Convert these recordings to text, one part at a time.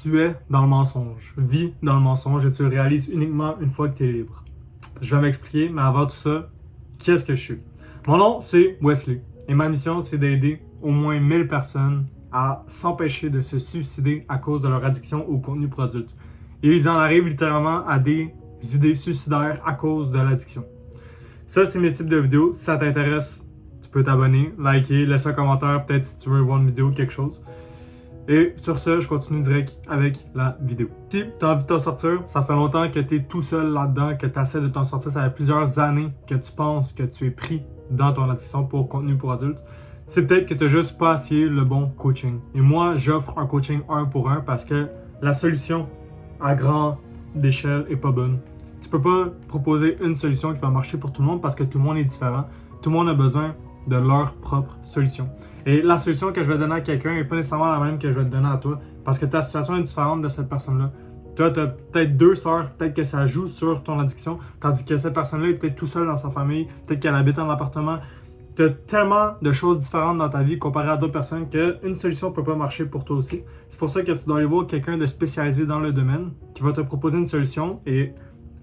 tu es dans le mensonge, vis dans le mensonge et tu le réalises uniquement une fois que tu es libre. Je vais m'expliquer, mais avant tout ça, qu'est-ce que je suis? Mon nom, c'est Wesley et ma mission, c'est d'aider au moins 1000 personnes à s'empêcher de se suicider à cause de leur addiction au contenu pour adultes. Et ils en arrivent littéralement à des idées suicidaires à cause de l'addiction. Ça, c'est mes types de vidéos. Si ça t'intéresse, tu peux t'abonner, liker, laisser un commentaire, peut-être si tu veux voir une vidéo, quelque chose. Et sur ce, je continue direct avec la vidéo. Si tu as envie de t'en sortir, ça fait longtemps que tu es tout seul là-dedans, que tu essaies de t'en sortir, ça fait plusieurs années que tu penses que tu es pris dans ton addiction pour contenu pour adultes, c'est peut-être que tu n'as juste pas essayé le bon coaching. Et moi, j'offre un coaching 1 pour 1 parce que la solution à grande échelle est pas bonne. Tu peux pas proposer une solution qui va marcher pour tout le monde parce que tout le monde est différent. Tout le monde a besoin de leur propre solution. Et la solution que je vais donner à quelqu'un n'est pas nécessairement la même que je vais te donner à toi parce que ta situation est différente de cette personne-là. Toi, tu as peut-être 2 sœurs, peut-être que ça joue sur ton addiction, tandis que cette personne-là est peut-être tout seule dans sa famille, peut-être qu'elle habite en appartement. Tu as tellement de choses différentes dans ta vie comparé à d'autres personnes qu'une solution ne peut pas marcher pour toi aussi. C'est pour ça que tu dois aller voir quelqu'un de spécialisé dans le domaine qui va te proposer une solution et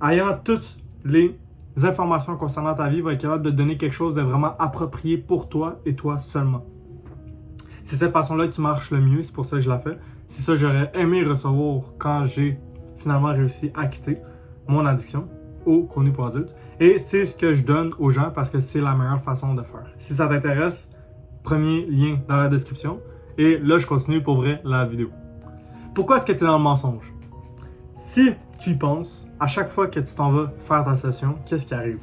ayant toutes les informations concernant ta vie, va être capable de te donner quelque chose de vraiment approprié pour toi et toi seulement. C'est cette façon-là qui marche le mieux, c'est pour ça que je la fais. C'est ça que j'aurais aimé recevoir quand j'ai finalement réussi à quitter mon addiction au contenu pour adultes. Et c'est ce que je donne aux gens parce que c'est la meilleure façon de faire. Si ça t'intéresse, premier lien dans la description. Et là, je continue pour vrai la vidéo. Pourquoi est-ce que tu es dans le mensonge? Si tu y penses, à chaque fois que tu t'en vas faire ta session, qu'est-ce qui arrive?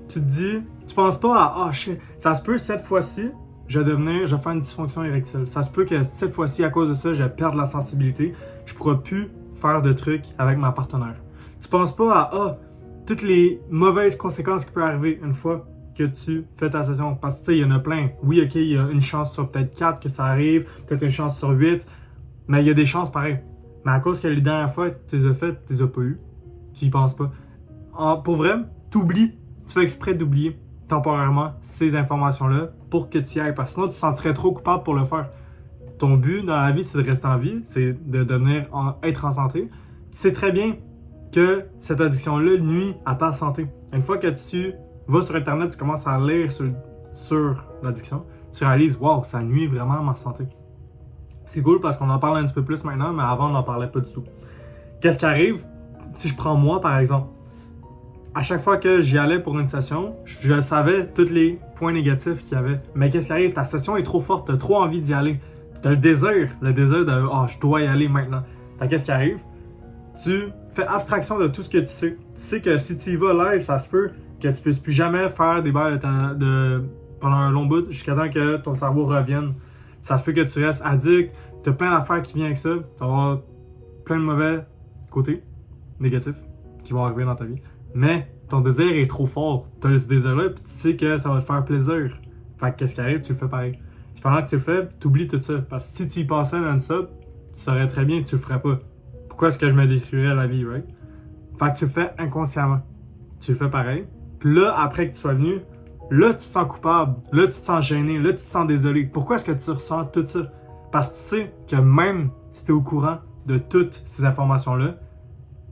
Tu te dis, tu penses pas à « Ah, shit, ça se peut cette fois-ci, je vais faire une dysfonction érectile. Ça se peut que cette fois-ci, à cause de ça, je vais perdre la sensibilité. Je ne pourrai plus faire de trucs avec ma partenaire. » Tu penses pas à « Ah, toutes les mauvaises conséquences qui peuvent arriver une fois que tu fais ta session. » Parce que tu sais, il y en a plein. Oui, ok, il y a une chance sur peut-être 4 que ça arrive, peut-être une chance sur 8, mais il y a des chances pareilles. Mais à cause que les dernières fois que tu les as faites, tu les as pas eues. Tu y penses pas. Pour vrai, tu oublies, tu fais exprès d'oublier temporairement ces informations-là pour que tu y ailles. Parce que sinon, tu te sentirais trop coupable pour le faire. Ton but dans la vie, c'est de rester en vie, c'est de être en santé. Tu sais très bien que cette addiction-là nuit à ta santé. Une fois que tu vas sur Internet, tu commences à lire sur l'addiction, tu réalises, wow, ça nuit vraiment à ma santé. C'est cool parce qu'on en parle un petit peu plus maintenant, mais avant, on n'en parlait pas du tout. Qu'est-ce qui arrive? Si je prends moi, par exemple, à chaque fois que j'y allais pour une session, je savais tous les points négatifs qu'il y avait. Mais qu'est-ce qui arrive? Ta session est trop forte, tu as trop envie d'y aller. Tu as le désir de « Ah, je dois y aller maintenant ». Qu'est-ce qui arrive? Tu fais abstraction de tout ce que tu sais. Tu sais que si tu y vas live, ça se peut que tu ne puisses plus jamais faire des balles pendant un long bout jusqu'à temps que ton cerveau revienne. Ça se peut que tu restes addict, tu as plein d'affaires qui viennent avec ça, tu vas avoir plein de mauvais côtés négatifs qui vont arriver dans ta vie. Mais ton désir est trop fort. Tu as ce désir-là et tu sais que ça va te faire plaisir. Fait que qu'est-ce qui arrive? Tu le fais pareil. Puis pendant que tu le fais, tu oublies tout ça. Parce que si tu y passais non-stop, tu saurais très bien que tu le ferais pas. Pourquoi est-ce que je me décrirais la vie, right? Fait que tu le fais inconsciemment. Tu le fais pareil. Puis là, après que tu sois venu, là, tu te sens coupable. Là, tu te sens gêné. Là, tu te sens désolé. Pourquoi est-ce que tu ressens tout ça? Parce que tu sais que même si tu es au courant de toutes ces informations-là,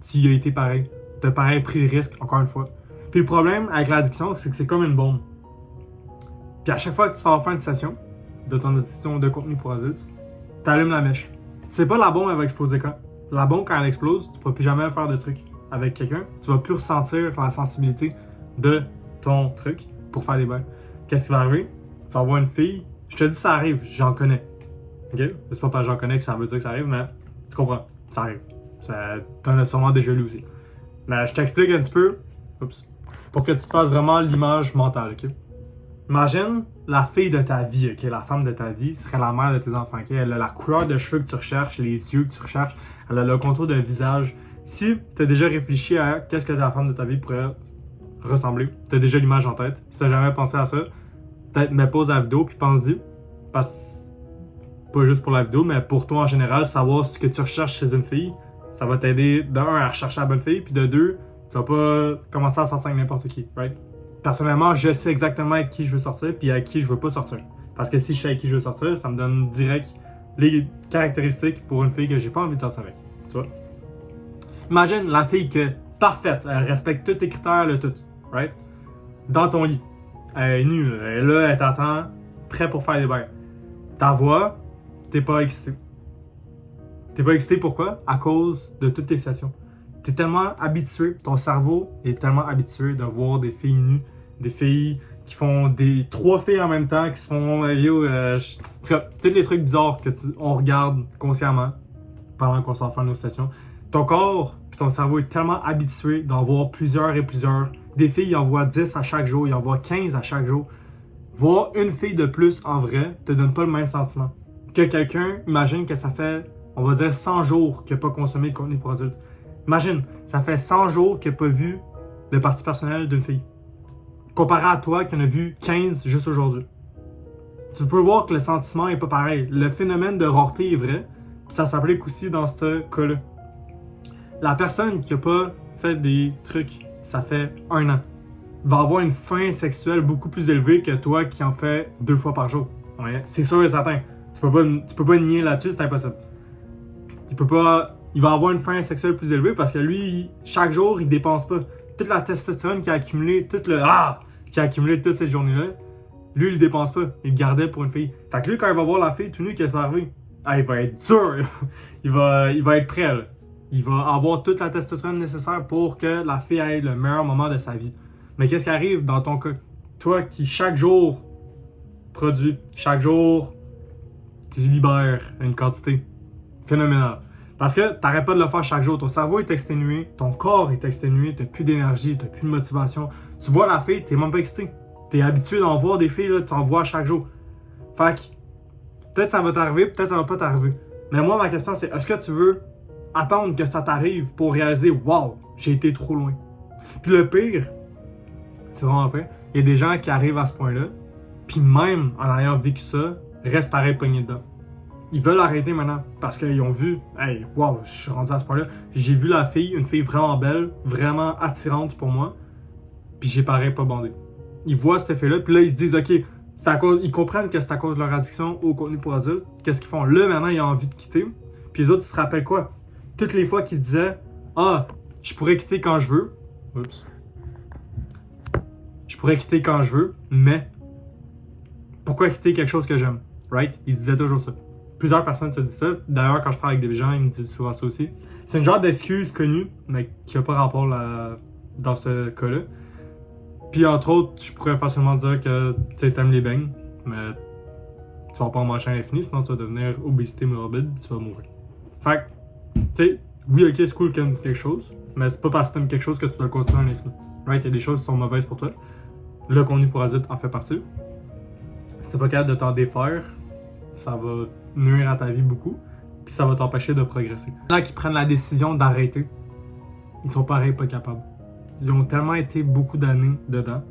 tu y as été pareil. Tu as pareil pris le risque, encore une fois. Puis le problème avec l'addiction, c'est que c'est comme une bombe. Puis à chaque fois que tu vas faire une session de ton addiction de contenu pour adultes, tu allumes la mèche. C'est pas la bombe, elle va exploser quand. La bombe, quand elle explose, tu ne pourras plus jamais faire de truc avec quelqu'un. Tu vas plus ressentir la sensibilité de ton truc pour faire des bains. Qu'est-ce qui va arriver? Tu vas voir une fille. Je te dis, ça arrive, j'en connais. Ok? C'est pas parce que j'en connais que ça veut dire que ça arrive, mais tu comprends, ça arrive. T'en as sûrement déjà lu aussi. Mais je t'explique un petit peu, pour que tu te fasses vraiment l'image mentale, ok? Imagine la fille de ta vie, ok? La femme de ta vie serait la mère de tes enfants, ok? Elle a la couleur de cheveux que tu recherches, les yeux que tu recherches, elle a le contour d'un visage. Si tu as déjà réfléchi à qu'est-ce que la femme de ta vie pourrait ressembler, tu as déjà l'image en tête. Si tu n'as jamais pensé à ça, peut-être mets pause à la vidéo puis pense-y. Parce pas juste pour la vidéo, mais pour toi en général, savoir ce que tu recherches chez une fille, ça va t'aider de 1 à rechercher la bonne fille, puis de 2, tu vas pas commencer à sortir avec n'importe qui, right? Personnellement, je sais exactement avec qui je veux sortir, puis avec qui je veux pas sortir. Parce que si je sais avec qui je veux sortir, ça me donne direct les caractéristiques pour une fille que j'ai pas envie de sortir avec. Tu vois? Imagine la fille que parfaite, elle respecte tous tes critères, le tout, right? Dans ton lit. Elle est nue, là. Elle est là, elle t'attend, prêt pour faire des bains. Ta voix, t'es pas excité. T'es pas excité pourquoi? À cause de toutes tes sessions. T'es tellement habitué, ton cerveau est tellement habitué de voir des filles nues, des filles qui font trois filles en même temps, qui se font, en tout cas, tous les trucs bizarres on regarde consciemment pendant qu'on s'en fait nos sessions. Ton corps et ton cerveau est tellement habitué d'en voir plusieurs et plusieurs. Des filles, ils en voient 10 à chaque jour, ils en voient 15 à chaque jour. Voir une fille de plus en vrai te donne pas le même sentiment. Que quelqu'un, imagine que ça fait, on va dire 100 jours qu'il n'a pas consommé de contenu pour adultes. Imagine, ça fait 100 jours qu'il n'a pas vu de partie personnelle d'une fille. Comparé à toi qui en a vu 15 juste aujourd'hui. Tu peux voir que le sentiment n'est pas pareil. Le phénomène de rareté est vrai, puis ça s'applique aussi dans ce cas-là. La personne qui n'a pas fait des trucs, ça fait 1 an, va avoir une faim sexuelle beaucoup plus élevée que toi qui en fais 2 fois par jour. Ouais, c'est sûr et certain. Tu peux pas nier là-dessus, c'est impossible. Il va avoir une faim sexuelle plus élevée parce que lui, chaque jour, il dépense pas. Toute la testostérone qu'il a accumulée, qu'il a accumulé toutes ces journées-là, lui, il le dépense pas. Il le gardait pour une fille. Fait que lui, quand il va voir la fille tout nu qui est servie, il va être dur. il va être prêt, là. Il va avoir toute la testostérone nécessaire pour que la fille ait le meilleur moment de sa vie. Mais qu'est-ce qui arrive dans ton cas? Toi qui, chaque jour, produis, chaque jour, tu libères une quantité phénoménale. Parce que tu n'arrêtes pas de le faire chaque jour. Ton cerveau est exténué, ton corps est exténué, tu n'as plus d'énergie, tu n'as plus de motivation. Tu vois la fille, tu n'es même pas excité. Tu es habitué d'en voir des filles, tu en vois chaque jour. Fait que peut-être ça va t'arriver, peut-être ça va pas t'arriver. Mais moi, ma question, c'est est-ce que tu veux attendre que ça t'arrive pour réaliser « Wow, j'ai été trop loin ». Puis le pire, c'est vraiment pire, il y a des gens qui arrivent à ce point-là, puis même en ayant vécu ça, restent pareil pognés dedans. Ils veulent arrêter maintenant parce qu'ils ont vu, hey, wow, je suis rendu à ce point-là. J'ai vu la fille, une fille vraiment belle, vraiment attirante pour moi, puis j'ai pareil pas bandé. Ils voient cet effet-là, puis là ils se disent, ok, ils comprennent que c'est à cause de leur addiction au contenu pour adultes. Qu'est-ce qu'ils font? Là maintenant, ils ont envie de quitter, puis les autres, ils se rappellent quoi? Toutes les fois qu'ils disaient, je pourrais quitter quand je veux. Oups. Je pourrais quitter quand je veux, mais pourquoi quitter quelque chose que j'aime? Right? Ils se disaient toujours ça. Plusieurs personnes se disent ça. D'ailleurs, quand je parle avec des gens, ils me disent souvent ça aussi. C'est une genre d'excuse connue, mais qui n'a pas rapport dans ce cas-là. Puis, entre autres, je pourrais facilement dire que tu aimes les beignes, mais tu vas pas en manger à l'infini, sinon tu vas devenir obésité morbide et tu vas mourir. Fait que, tu sais, oui, ok, c'est cool que t'aimes quelque chose, mais c'est pas parce que t'aimes quelque chose que tu dois le continuer à l'infini. Right? Il y a des choses qui sont mauvaises pour toi. Le contenu pour adultes en fait partie. Si t'es pas capable de t'en défaire, ça va nuire à ta vie beaucoup, puis ça va t'empêcher de progresser. Les gens qui prennent la décision d'arrêter, ils sont pareil pas capables. Ils ont tellement été beaucoup d'années dedans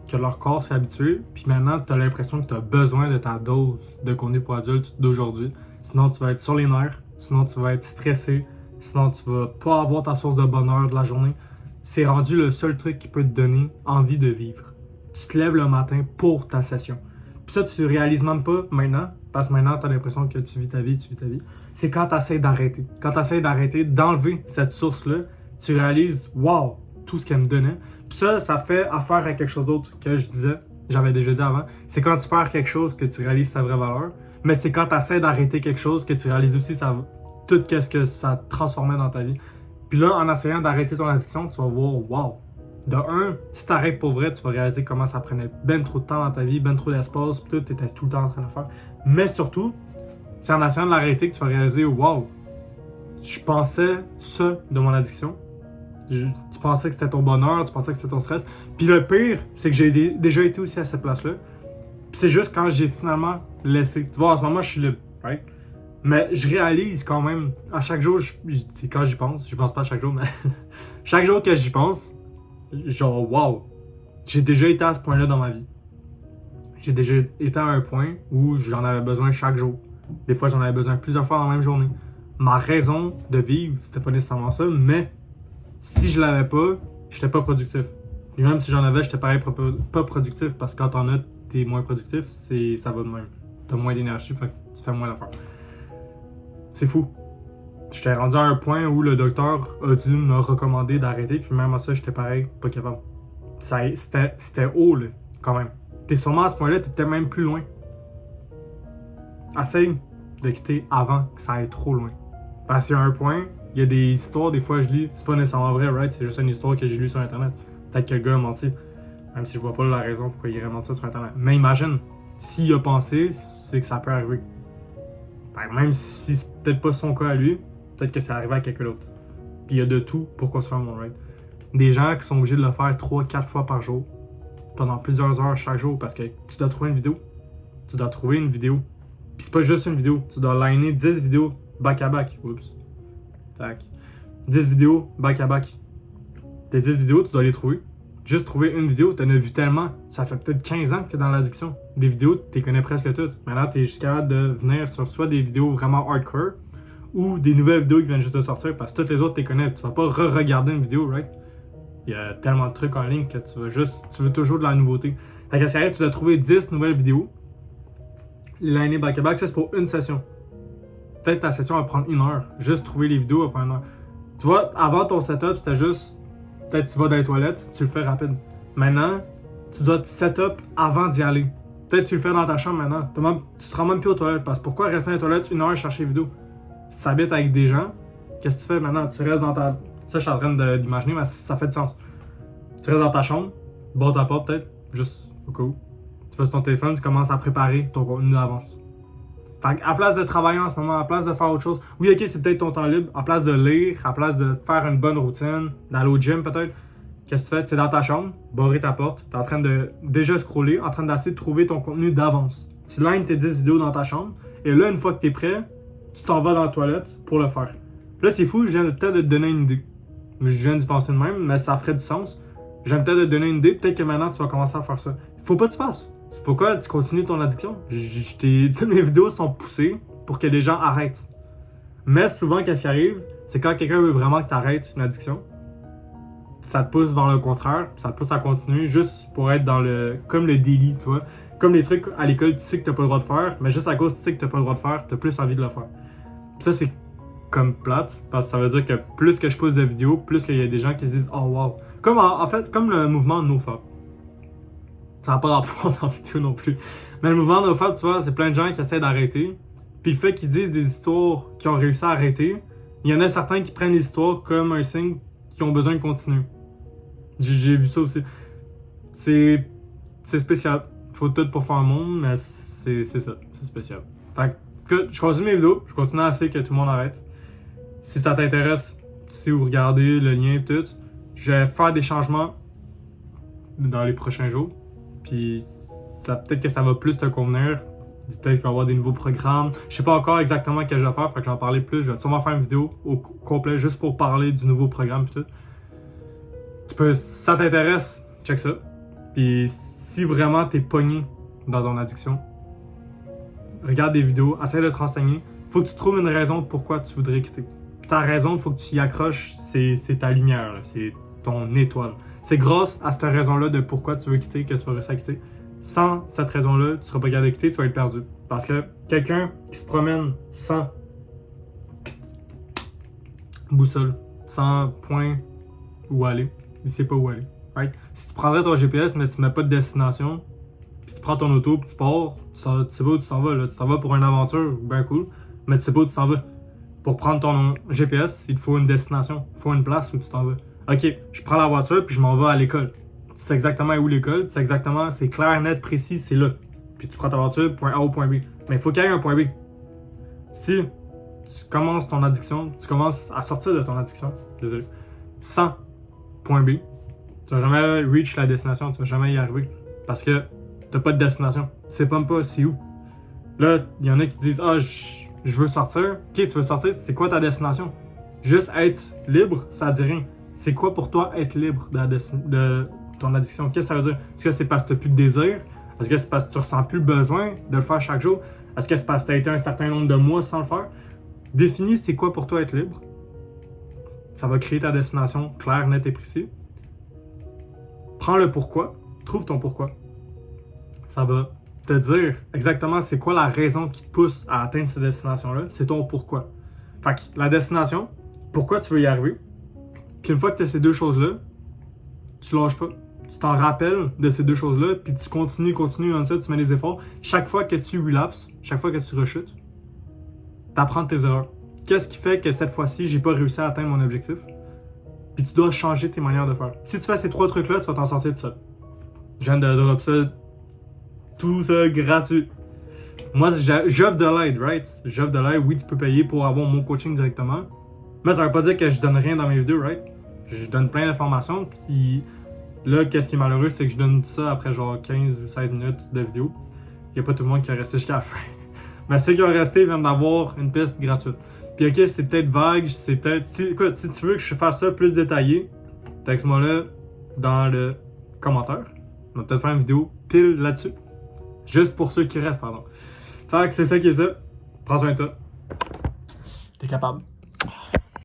que leur corps s'est habitué, puis maintenant tu as l'impression que tu as besoin de ta dose de contenu pour adultes d'aujourd'hui. Sinon tu vas être sur les nerfs, sinon tu vas être stressé, sinon tu vas pas avoir ta source de bonheur de la journée. C'est rendu le seul truc qui peut te donner envie de vivre. Tu te lèves le matin pour ta session. Puis ça, tu réalises même pas maintenant, parce que maintenant, tu as l'impression que tu vis ta vie. C'est quand tu essaies d'arrêter. Quand tu essaies d'arrêter, d'enlever cette source-là, tu réalises, wow, tout ce qu'elle me donnait. Puis ça fait affaire à quelque chose d'autre que je disais, j'avais déjà dit avant. C'est quand tu perds quelque chose que tu réalises sa vraie valeur, mais c'est quand tu essaies d'arrêter quelque chose que tu réalises aussi tout ce que ça transformait dans ta vie. Puis là, en essayant d'arrêter ton addiction, tu vas voir, wow. De un, si tu arrêtes pour vrai, tu vas réaliser comment ça prenait ben trop de temps dans ta vie, ben trop d'espace, puis tout, tu étais tout le temps en train de faire. Mais surtout, c'est en essayant de l'arrêter que tu vas réaliser, wow, je pensais ça de mon addiction. Tu pensais que c'était ton bonheur, tu pensais que c'était ton stress. Puis le pire, c'est que j'ai déjà été aussi à cette place-là. Puis c'est juste quand j'ai finalement laissé. Tu vois, en ce moment, je suis libre, right? Mais je réalise quand même, à chaque jour, c'est quand j'y pense pas à chaque jour, mais chaque jour que j'y pense, genre, wow, j'ai déjà été à ce point-là dans ma vie. J'ai déjà été à un point où j'en avais besoin chaque jour. Des fois, j'en avais besoin plusieurs fois dans la même journée. Ma raison de vivre, c'était pas nécessairement ça, mais si je l'avais pas, j'étais pas productif. Et même si j'en avais, j'étais pareil pas productif, parce que quand t'en as, t'es moins productif, ça va de même. T'as moins d'énergie, fait que tu fais moins d'affaires. C'est fou. J'étais rendu à un point où le docteur a dû me recommander d'arrêter, puis même à ça, j'étais pareil, pas capable. C'était haut, là, quand même. T'es sûrement à ce point-là, t'es peut-être même plus loin. Essaye de quitter avant que ça aille trop loin. Parce qu'il y a un point, il y a des histoires, des fois je lis, c'est pas nécessairement vrai, right? C'est juste une histoire que j'ai lue sur Internet. Peut-être que le gars a menti. Même si je vois pas la raison pourquoi il aurait menti sur Internet. Mais imagine, s'il a pensé, c'est que ça peut arriver. Même si c'est peut-être pas son cas à lui, peut-être que c'est arrivé à quelqu'un d'autre. Puis il y a de tout pour construire un monde, right? Des gens qui sont obligés de le faire 3-4 fois par jour, pendant plusieurs heures chaque jour, parce que tu dois trouver une vidéo. Tu dois trouver une vidéo. Puis c'est pas juste une vidéo, tu dois liner 10 vidéos back-à-back. Oups. Tac. 10 vidéos back-à-back. Tes 10 vidéos, tu dois les trouver. Juste trouver une vidéo, t'en as vu tellement. Ça fait peut-être 15 ans que t'es dans l'addiction. Des vidéos, tu les connais presque toutes. Maintenant, t'es juste capable de venir sur soit des vidéos vraiment hardcore ou des nouvelles vidéos qui viennent juste de sortir parce que toutes les autres, tu les connais. Tu vas pas re-regarder une vidéo, right? Il y a tellement de trucs en ligne que tu veux toujours de la nouveauté. Fait qu'à ce moment-là, tu dois trouver 10 nouvelles vidéos. L'année back-à-back, ça c'est pour une session. Peut-être ta session va prendre 1 heure. Juste trouver les vidéos va prendre 1 heure. Tu vois, avant ton setup, c'était juste. Peut-être tu vas dans les toilettes, tu le fais rapide. Maintenant, tu dois te setup avant d'y aller. Peut-être tu le fais dans ta chambre maintenant. Tu te rends même plus aux toilettes. Parce que pourquoi rester dans les toilettes 1 heure chercher les vidéos? Si tu habites avec des gens, qu'est-ce que tu fais maintenant? Tu restes dans ta. Ça, je suis en train d'imaginer, mais ça fait du sens. Tu restes dans ta chambre, barre ta porte peut-être, juste au cas où. Tu fais sur ton téléphone, tu commences à préparer ton contenu d'avance. Fait à place de travailler en ce moment, à place de faire autre chose, oui, ok, c'est peut-être ton temps libre, à place de lire, à place de faire une bonne routine, d'aller au gym peut-être, qu'est-ce que tu fais? Tu es dans ta chambre, barrer ta porte, tu es en train de déjà scroller, en train d'essayer de trouver ton contenu d'avance. Tu lines tes 10 vidéos dans ta chambre, et là, une fois que tu es prêt, tu t'en vas dans la toilette pour le faire. Là, c'est fou, je viens peut-être de te donner une idée. Je viens d'y penser de même, mais ça ferait du sens. Je viens peut-être de te donner une idée, peut-être que maintenant tu vas commencer à faire ça. Faut pas que tu fasses. C'est pourquoi tu continues ton addiction. Toutes mes vidéos sont poussées pour que les gens arrêtent. Mais souvent, qu'est-ce qui arrive, c'est quand quelqu'un veut vraiment que tu arrêtes une addiction, ça te pousse vers le contraire, ça te pousse à continuer juste pour être dans comme le délit, tu vois. Comme les trucs à l'école, tu sais que tu n'as pas le droit de faire, mais juste à cause que tu sais que tu n'as pas le droit de faire, tu as plus envie de le faire. Puis ça, c'est comme plate, parce que ça veut dire que plus que je pousse de vidéos, plus qu'il y a des gens qui se disent « Oh wow ». Comme en fait, comme le mouvement NoFap. Ça n'a pas rapport dans la vidéo non plus. Mais le mouvement NoFap, tu vois, c'est plein de gens qui essaient d'arrêter. Puis le fait qu'ils disent des histoires qui ont réussi à arrêter, il y en a certains qui prennent l'histoire comme un signe qu'ils ont besoin de continuer. J'ai vu ça aussi. C'est spécial. Faut tout pour faire un monde, mais c'est ça. C'est spécial. Fait que je continue mes vidéos. Je continue à essayer que tout le monde arrête. Si ça t'intéresse, tu sais où regarder, le lien et tout. Je vais faire des changements dans les prochains jours. Puis peut-être que ça va plus te convenir. Peut-être qu'il va y avoir des nouveaux programmes. Je sais pas encore exactement ce que je vais faire, fait que j'en parler plus. Je vais sûrement faire une vidéo au complet juste pour parler du nouveau programme et tout. Si ça t'intéresse, check ça. Puis si vraiment t'es pogné dans ton addiction, regarde des vidéos, essaie de te renseigner. Faut que tu trouves une raison pourquoi tu voudrais quitter. Puis ta raison, faut que tu y accroches, c'est ta lumière, c'est ton étoile. C'est grâce à cette raison-là de pourquoi tu veux quitter que tu vas réussir à quitter. Sans cette raison-là, tu seras pas capable de quitter, tu vas être perdu. Parce que quelqu'un qui se promène sans boussole, sans point où aller, il sait pas où aller. Right? Si tu prendrais ton GPS, mais tu mets pas de destination, puis tu prends ton auto, puis tu pars, tu sais pas où tu t'en vas. Là. Tu t'en vas pour une aventure, ben cool, mais tu sais pas où tu t'en vas. Pour prendre ton GPS, il te faut une destination, il faut une place où tu t'en vas. Ok, je prends la voiture, puis je m'en vais à l'école. Tu sais exactement où l'école, tu sais exactement, c'est clair, net, précis, c'est là. Puis tu prends ta voiture, point A au point B. Mais il faut qu'il y ait un point B. Si tu commences ton addiction, tu commences à sortir de ton addiction, désolé, sans point B, tu vas jamais reach la destination, tu vas jamais y arriver. Parce que t'as pas de destination. Tu sais même pas c'est où. Là, il y en a qui disent « Ah, je veux sortir. » Ok, tu veux sortir, c'est quoi ta destination? Juste être libre, ça dit rien. C'est quoi pour toi être libre de ton addiction? Qu'est-ce que ça veut dire? Est-ce que c'est parce que tu n'as plus de désir? Est-ce que c'est parce que tu ressens plus le besoin de le faire chaque jour? Est-ce que c'est parce que tu as été un certain nombre de mois sans le faire? Définis c'est quoi pour toi être libre. Ça va créer ta destination claire, nette et précise. Prends le pourquoi. Trouve ton pourquoi. Ça va te dire exactement c'est quoi la raison qui te pousse à atteindre cette destination-là. C'est ton pourquoi. Fait que la destination, pourquoi tu veux y arriver, puis une fois que tu as ces deux choses-là, tu lâches pas. Tu t'en rappelles de ces deux choses-là, puis tu continues comme ça, tu mets des efforts. Chaque fois que tu relapses, chaque fois que tu rechutes, t'apprends de tes erreurs. Qu'est-ce qui fait que cette fois-ci, j'ai pas réussi à atteindre mon objectif? Puis tu dois changer tes manières de faire. Si tu fais ces trois trucs-là, tu vas t'en sortir de ça. Je viens de drop ça, tout ça gratuit. Moi, j'offre de l'aide, right? J'offre de l'aide, oui, tu peux payer pour avoir mon coaching directement. Mais ça veut pas dire que je donne rien dans mes vidéos, right? Je donne plein d'informations, puis là, qu'est-ce qui est malheureux, c'est que je donne ça après genre 15 ou 16 minutes de vidéo. Il n'y a pas tout le monde qui a resté jusqu'à la fin. Mais ceux qui ont resté viennent d'avoir une piste gratuite. Puis ok, c'est peut-être vague, c'est peut-être... Écoute, si tu veux que je fasse ça plus détaillé, texte-moi là dans le commentaire. On va peut-être faire une vidéo pile là-dessus. Juste pour ceux qui restent, pardon. Fait que c'est ça qui est ça. Prends soin de toi. T'es capable.